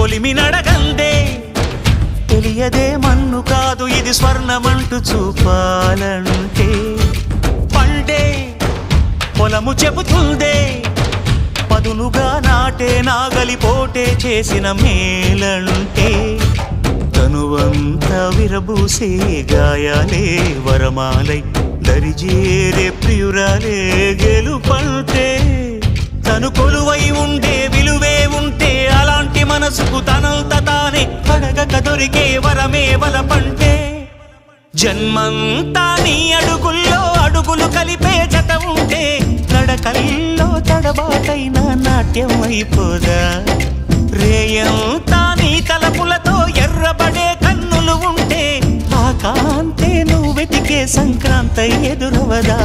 కొలిమి నడగందే తెలియదే మన్ను కాదు ఇది స్వర్ణమంటూ చూపాలంటే పండే పొలము చెబుతుందే పదునుగా నాటే నాగలి పోటే చేసిన మేలంటే తనువంతా విరబూసే గాయాలే వరమాలై దరిజేరే ప్రియురాలే గెలుపంటే తను కొలువై ఉండే విలువే ఉంటే అలాంటి మనసుకు తనంత తానే అడగక దొరికే వరమే వలపంటే జన్మంతా నీ అడుగుల్లో అడుగులు కలిపే జత ఉంటే నడకల్లో తడబాటైన నాట్యం అయిపోదా రేయంతా నీ తలపులతో ఎర్రబడే కన్నులు ఉంటే ఆ కాంతే నువ్వు వెతికే సంక్రాంతి ఎదురవదా